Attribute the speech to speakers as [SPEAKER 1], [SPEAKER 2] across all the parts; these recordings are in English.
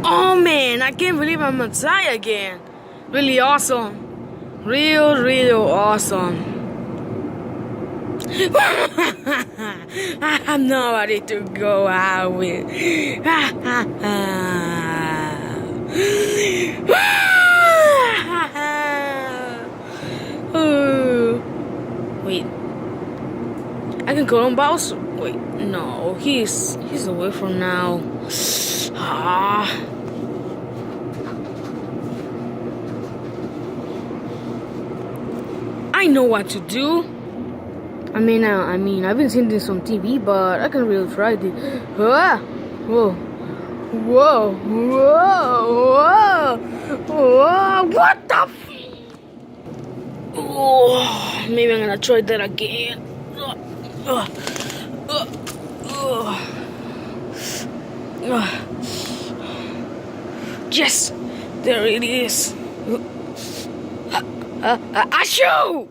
[SPEAKER 1] Oh man, I can't believe I'm outside again. Really awesome. Real awesome. I'm not ready to go out with. Wait. I can call him Bowser. Wait, no, he's away from now. I know what to do. I mean, I've been seeing this on TV, but I can really try this. Whoa. What the Oh, maybe I'm gonna try that again. Yes, there it is. Achoo!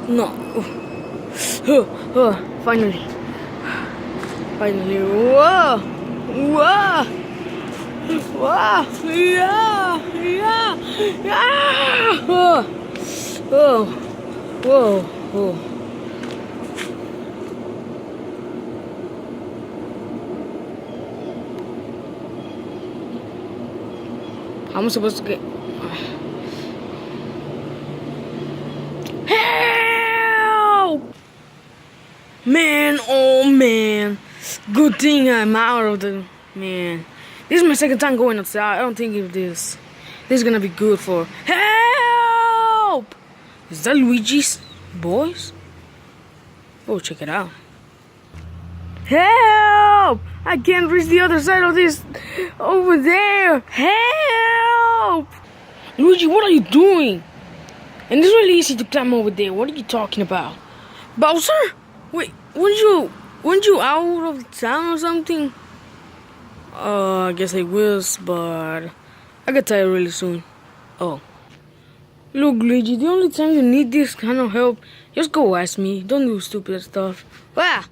[SPEAKER 1] No. Finally. Whoa! Yeah! Whoa! How am I supposed to get? Help! Man, oh man. Good thing I'm out of the... Man. This is my second time going outside. I don't think if this is gonna be good for... Help! Is that Luigi's voice? Oh, check it out. Help! I can't reach the other side of this... Over there! Help! Luigi, what are you doing? And it's really easy to climb over there. What are you talking about? Bowser? Wait, weren't you out of town or something? I guess I was, but I got tired really soon. Oh. Look, Luigi, the only time you need this kind of help, just go ask me. Don't do stupid stuff. Ah!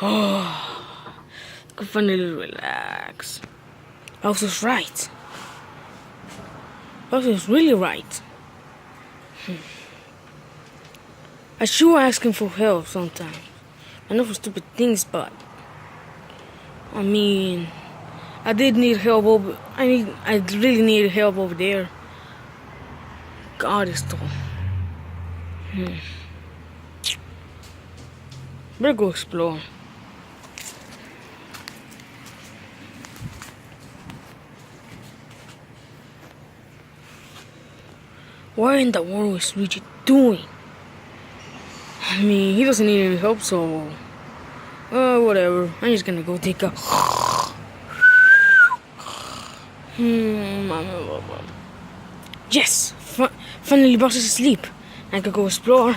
[SPEAKER 1] Oh. Can finally relax. Bowser's right. Bowser's really right. I sure ask him for help sometimes. I know for stupid things, but I mean, I did need help over. I really needed help over there. God is tall. Better go explore. What in the world is Luigi doing? I mean, he doesn't need any help, so... whatever. I'm just gonna go take a... Yes! Finally, Bowser's asleep. I can go explore.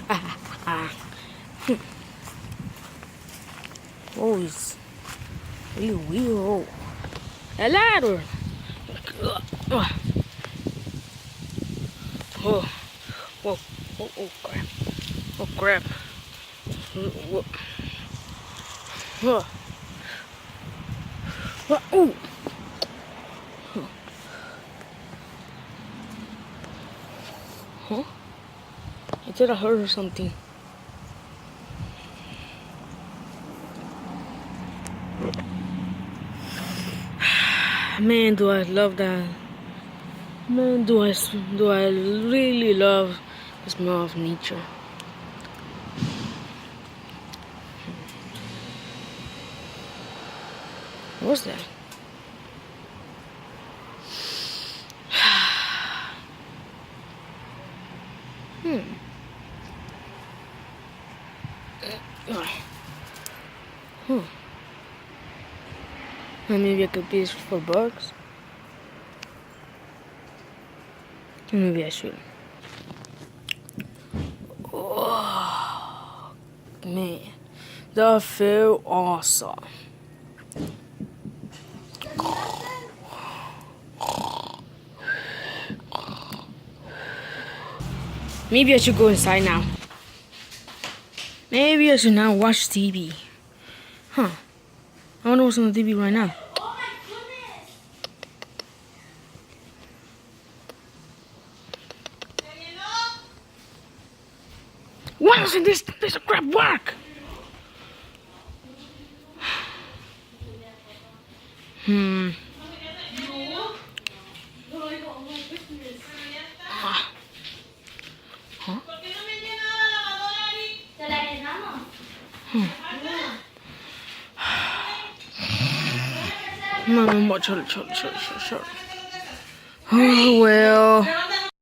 [SPEAKER 1] Oh, it's really weird. Oh. A ladder! Oh, crap. Oh, crap. Oh. Huh? I thought I heard something. Man, do I love that. Man, do I really love the smell of nature. What's that? Maybe I could be for bugs. Maybe I should. Oh, man, that felt awesome. Maybe I should go inside now. Maybe I should now watch TV. Huh. I wonder what's on the TV right now.
[SPEAKER 2] Oh my goodness!
[SPEAKER 1] Why doesn't this piece of crap work? Hmm. Huh? No, no, sure. Oh, well.